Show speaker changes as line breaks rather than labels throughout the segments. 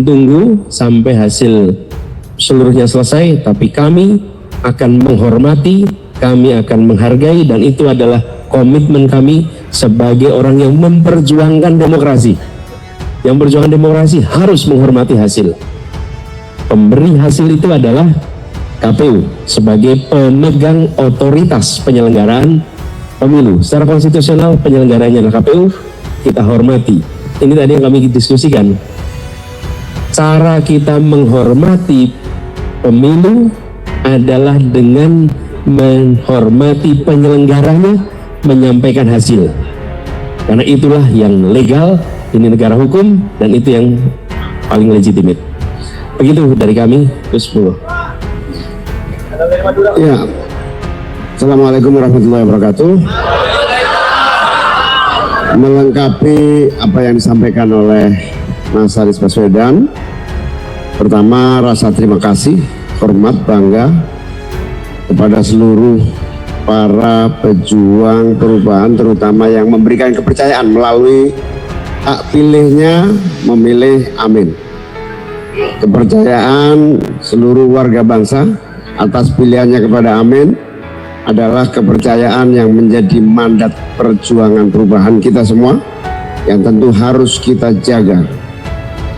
tunggu sampai hasil seluruhnya selesai, tapi kami akan menghormati, kami akan menghargai, dan itu adalah komitmen kami sebagai orang yang memperjuangkan demokrasi. Yang perjuangan demokrasi harus menghormati hasil. Pemberi hasil itu adalah KPU sebagai pemegang otoritas penyelenggaraan pemilu. Secara konstitusional penyelenggaranya adalah KPU, kita hormati. Ini tadi yang kami diskusikan. Cara kita menghormati pemilu adalah dengan menghormati penyelenggaranya menyampaikan hasil. Karena itulah yang legal, ini negara hukum, dan itu yang paling legitimate. Begitu dari kami, Gus Puluh.
Ya, Assalamualaikum warahmatullahi wabarakatuh. Melengkapi apa yang disampaikan oleh Mas Anies Baswedan, pertama rasa terima kasih, hormat, bangga kepada seluruh para pejuang perubahan, terutama yang memberikan kepercayaan melalui hak pilihnya memilih Amin. Kepercayaan seluruh warga bangsa atas pilihannya kepada Amin adalah kepercayaan yang menjadi mandat perjuangan perubahan kita semua yang tentu harus kita jaga.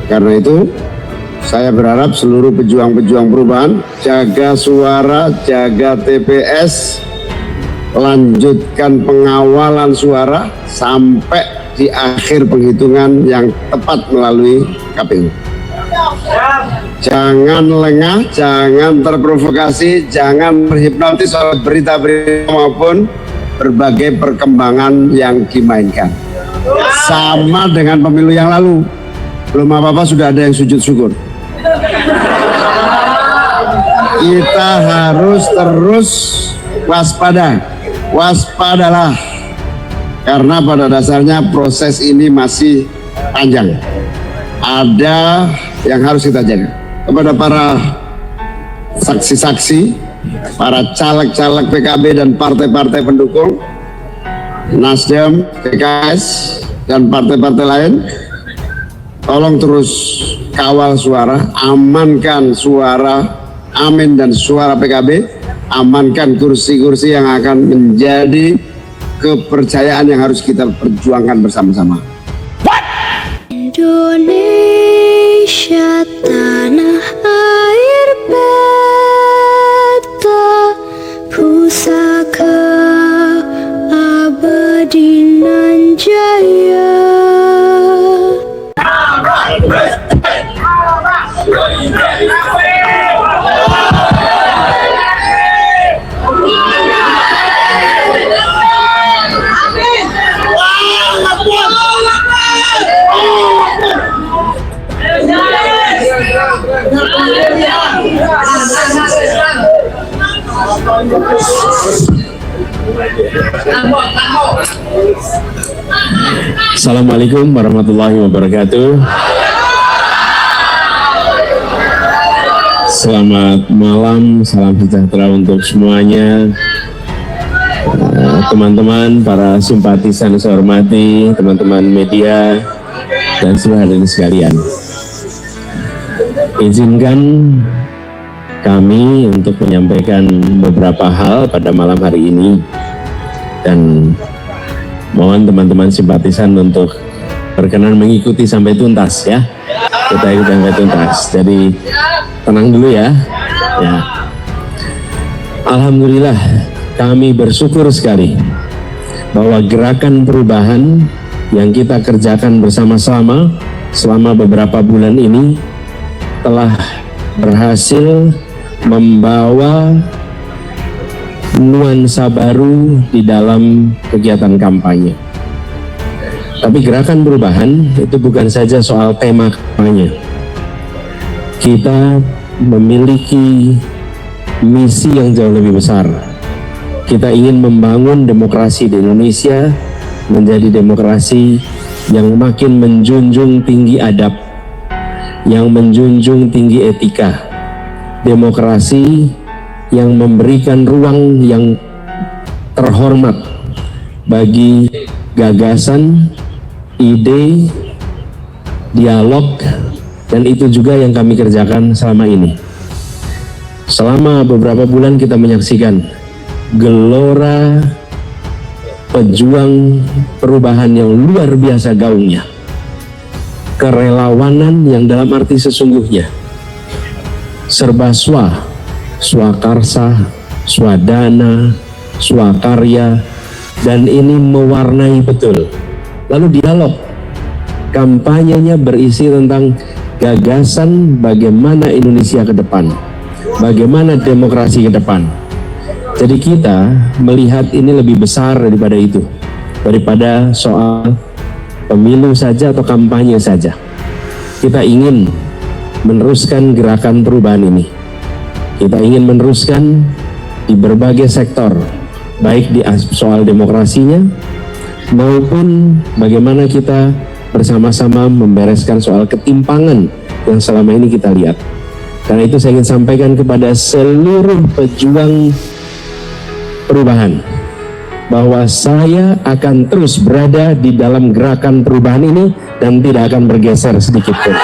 Karena itu saya berharap seluruh pejuang-pejuang perubahan jaga suara, jaga TPS, lanjutkan pengawalan suara sampai di akhir penghitungan yang tepat melalui KPU. Jangan lengah, jangan terprovokasi, jangan terhipnotis oleh berita-berita maupun berbagai perkembangan yang dimainkan. Sama dengan pemilu yang lalu, belum apa-apa sudah ada yang sujud syukur. Kita harus terus waspada, waspadalah, karena pada dasarnya proses ini masih panjang. Ada yang harus kita jaga. Kepada para saksi-saksi, para caleg-caleg PKB dan partai-partai pendukung, Nasdem, PKS, dan partai-partai lain, tolong terus kawal suara, amankan suara Amin dan suara PKB, amankan kursi-kursi yang akan menjadi kepercayaan yang harus kita perjuangkan bersama-sama.
Indonesia tanah air beta, pusaka abadi nan jaya.
Assalamualaikum warahmatullahi wabarakatuh. Selamat malam, salam sejahtera untuk semuanya. Teman-teman, para simpatisan yang saya hormati, teman-teman media, dan seluruh hadirin sekalian. Izinkan kami untuk menyampaikan beberapa hal pada malam hari ini, dan mohon teman-teman simpatisan untuk berkenan mengikuti sampai tuntas ya. Kita ikuti sampai tuntas. Jadi tenang dulu ya. Alhamdulillah, kami bersyukur sekali bahwa gerakan perubahan yang kita kerjakan bersama-sama selama beberapa bulan ini telah berhasil membawa nuansa baru di dalam kegiatan kampanye. Tapi gerakan perubahan itu bukan saja soal tema kampanye. Kita memiliki misi yang jauh lebih besar. Kita ingin membangun demokrasi di Indonesia menjadi demokrasi yang makin menjunjung tinggi adab, yang menjunjung tinggi etika, demokrasi yang memberikan ruang yang terhormat bagi gagasan, ide, dialog, Dan itu juga yang kami kerjakan selama ini. Selama beberapa bulan kita menyaksikan gelora pejuang perubahan yang luar biasa gaungnya. Kerelawanan yang dalam arti sesungguhnya. Serba swakarsa, swadana, swakarya, dan ini mewarnai betul. Lalu dialog, kampanyenya berisi tentang gagasan bagaimana Indonesia ke depan, bagaimana demokrasi ke depan. Jadi kita melihat ini lebih besar daripada itu, daripada soal pemilu saja atau kampanye saja. Kita ingin meneruskan gerakan perubahan ini. Kita ingin meneruskan di berbagai sektor, baik di soal demokrasinya maupun bagaimana kita bersama-sama membereskan soal ketimpangan yang selama ini kita lihat. Karena itu saya ingin sampaikan kepada seluruh pejuang perubahan bahwa saya akan terus berada di dalam gerakan perubahan ini dan tidak akan bergeser sedikit pun.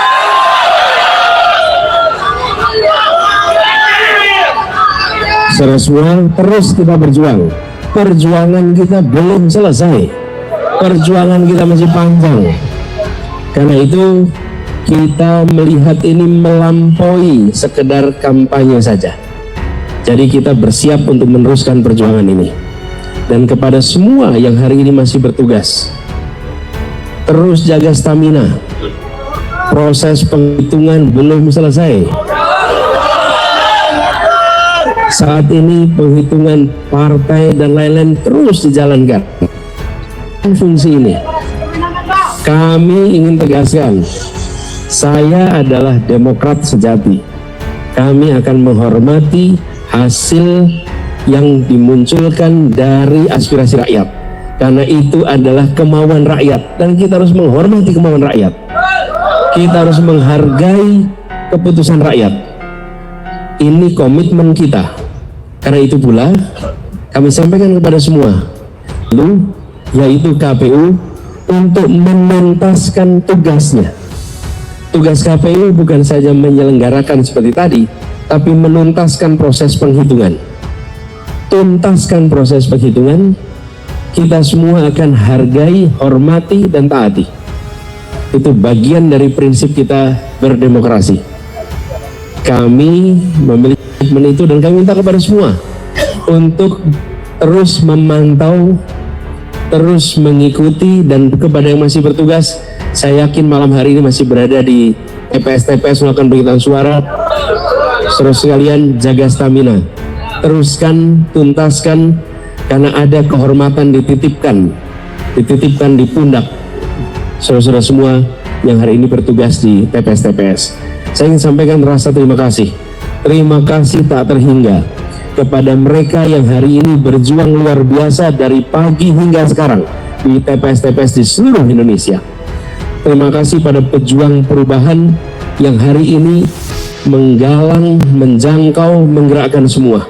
Saudara semua, terus kita berjuang. Perjuangan kita belum selesai. Perjuangan kita masih panjang. Karena itu kita melihat ini melampaui sekedar kampanye saja. Jadi kita bersiap untuk meneruskan perjuangan ini. Dan kepada semua yang hari ini masih bertugas, terus jaga stamina. Proses penghitungan belum selesai. Saat ini penghitungan partai dan lain-lain terus dijalankan. Fungsi ini kami ingin tegaskan, saya adalah Demokrat sejati. Kami akan menghormati hasil yang dimunculkan dari aspirasi rakyat, karena itu adalah kemauan rakyat dan kita harus menghormati kemauan rakyat. Kita harus menghargai keputusan rakyat. Ini komitmen kita. Karena itu pula kami sampaikan kepada semua, yaitu KPU, untuk menuntaskan tugasnya. Tugas KPU bukan saja menyelenggarakan seperti tadi, tapi menuntaskan proses penghitungan. Tuntaskan proses penghitungan, kita semua akan hargai, hormati, dan taati. Itu bagian dari prinsip kita berdemokrasi. Kami memiliki komitmen itu dan kami minta kepada semua untuk terus memantau, terus mengikuti, dan kepada yang masih bertugas, saya yakin malam hari ini masih berada di TPS melakukan penghitungan suara. Saudara sekalian, jaga stamina, teruskan, tuntaskan, karena ada kehormatan dititipkan di pundak saudara-saudara semua yang hari ini bertugas di TPS. Saya ingin sampaikan rasa terima kasih tak terhingga kepada mereka yang hari ini berjuang luar biasa dari pagi hingga sekarang di TPS di seluruh Indonesia. Terima kasih pada pejuang perubahan yang hari ini menggalang, menjangkau, menggerakkan semua.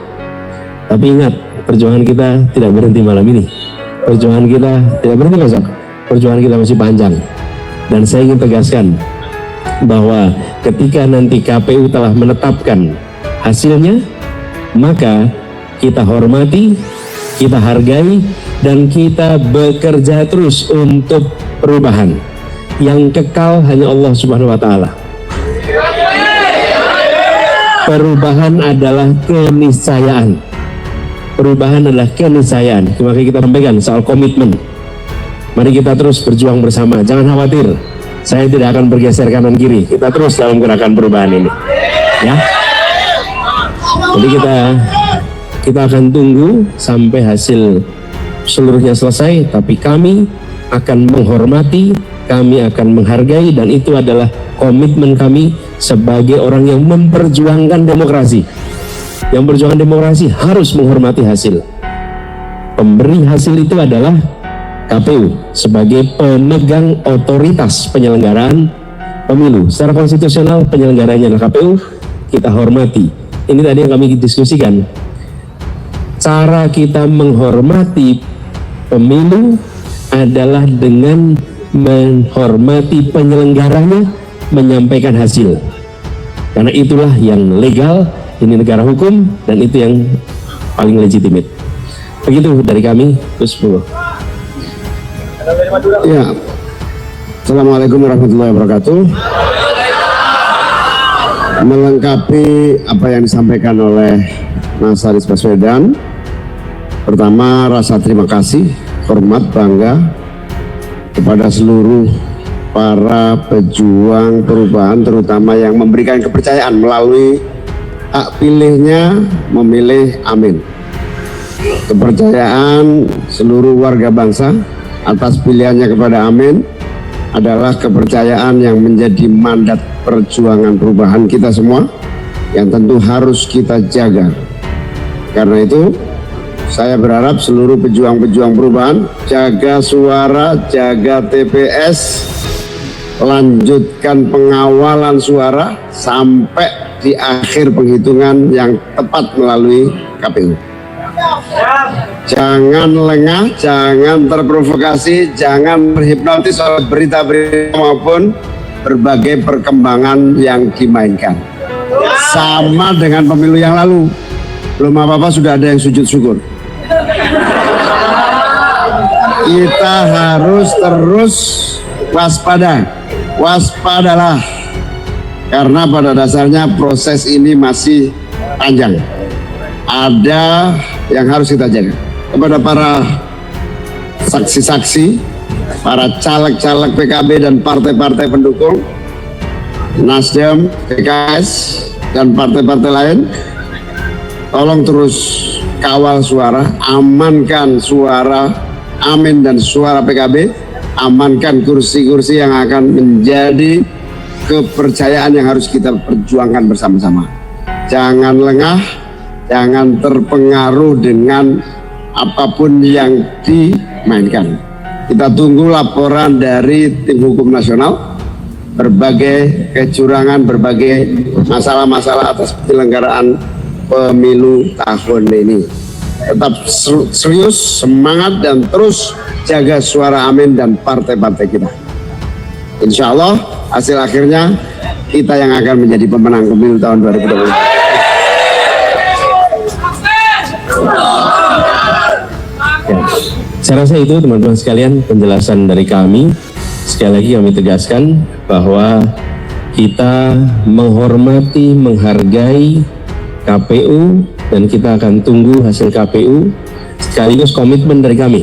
Tapi ingat, perjuangan kita tidak berhenti malam ini. Perjuangan kita tidak berhenti besok. Perjuangan kita masih panjang. Dan saya ingin tegaskan bahwa ketika nanti KPU telah menetapkan hasilnya, maka kita hormati, kita hargai, dan kita bekerja terus untuk perubahan. Yang kekal hanya Allah Subhanahu wa Ta'ala. Perubahan adalah keniscayaan. Perubahan adalah keniscayaan. Maka kita sampaikan soal komitmen. Mari kita terus berjuang bersama. Jangan khawatir, saya tidak akan bergeser kanan kiri. Kita terus dalam gerakan perubahan ini, ya. Jadi kita akan tunggu sampai hasil seluruhnya selesai. Tapi kami akan menghormati, kami akan menghargai, dan itu adalah komitmen kami sebagai orang yang memperjuangkan demokrasi. Yang berjuang demokrasi harus menghormati hasil. Pemberi hasil itu adalah KPU sebagai pemegang otoritas penyelenggaraan pemilu. Secara konstitusional penyelenggaranya adalah KPU, kita hormati. Ini tadi yang kami diskusikan. Cara kita menghormati pemilu adalah dengan menghormati penyelenggaranya menyampaikan hasil. Karena itulah yang legal, ini negara hukum, dan itu yang paling legitimate. Begitu dari kami, Gus Purwo.
Ya, Assalamualaikum warahmatullahi wabarakatuh. Melengkapi apa yang disampaikan oleh Mas Anies Baswedan, pertama rasa terima kasih, hormat, bangga kepada seluruh para pejuang perubahan, terutama yang memberikan kepercayaan melalui hak pilihnya memilih Amin. Kepercayaan seluruh warga bangsa atas pilihannya kepada Amin adalah kepercayaan yang menjadi mandat perjuangan perubahan kita semua yang tentu harus kita jaga. Karena itu saya berharap seluruh pejuang-pejuang perubahan jaga suara, jaga TPS, lanjutkan pengawalan suara sampai di akhir penghitungan yang tepat melalui KPU. Jangan lengah, jangan terprovokasi, jangan terhipnotis oleh berita-berita maupun berbagai perkembangan yang dimainkan. Sama dengan pemilu yang lalu, belum apa-apa sudah ada yang sujud syukur. Kita harus terus waspada, waspadalah, karena pada dasarnya proses ini masih panjang. Ada yang harus kita jaga. Kepada para saksi-saksi, para caleg-caleg PKB dan partai-partai pendukung, Nasdem, PKS, dan partai-partai lain, tolong terus kawal suara, amankan suara Amin dan suara PKB, amankan kursi-kursi yang akan menjadi kepercayaan yang harus kita perjuangkan bersama-sama. Jangan lengah, jangan terpengaruh dengan apapun yang dimainkan. Kita tunggu laporan dari tim hukum nasional, berbagai kecurangan, berbagai masalah-masalah atas penyelenggaraan pemilu tahun ini. Tetap serius, semangat, dan terus jaga suara Amin dan partai-partai kita. Insya Allah hasil akhirnya kita yang akan menjadi pemenang pemilu tahun 2024.
Ya, saya rasa itu teman-teman sekalian penjelasan dari kami. Sekali lagi kami tegaskan bahwa kita menghormati, menghargai KPU, dan kita akan tunggu hasil KPU sekaligus komitmen dari kami.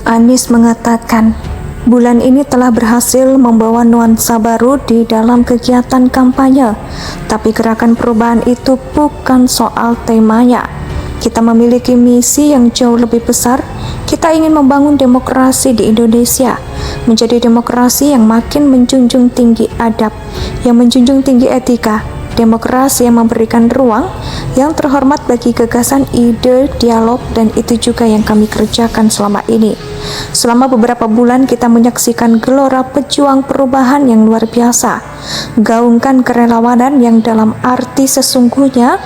Anies mengatakan bulan ini telah berhasil membawa nuansa baru di dalam kegiatan kampanye, tapi gerakan perubahan itu bukan soal temanya. Kita memiliki misi yang jauh lebih besar. Kita ingin membangun demokrasi di Indonesia menjadi demokrasi yang makin menjunjung tinggi adab, yang menjunjung tinggi etika, demokrasi yang memberikan ruang yang terhormat bagi gagasan, ide, dialog, dan itu juga yang kami kerjakan selama ini. Selama beberapa bulan kita menyaksikan gelora pejuang perubahan yang luar biasa, gaungkan kerelawanan yang dalam arti sesungguhnya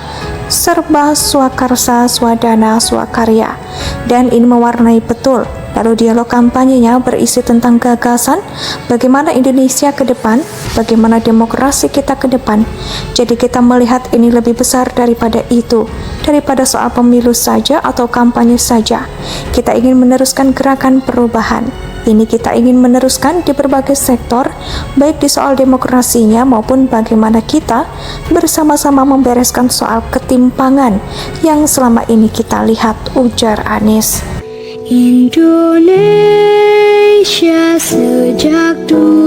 serba swakarsa, swadana, swakarya, dan ini mewarnai betul. Lalu dialog kampanyenya berisi tentang gagasan, bagaimana Indonesia ke depan, bagaimana demokrasi kita ke depan. Jadi kita melihat ini lebih besar daripada itu, daripada soal pemilu saja atau kampanye saja. Kita ingin meneruskan gerakan perubahan. Ini kita ingin meneruskan di berbagai sektor, baik di soal demokrasinya maupun bagaimana kita bersama-sama membereskan soal ketimpangan yang selama ini kita lihat, ujar Anies.
Indonesia sejak dulu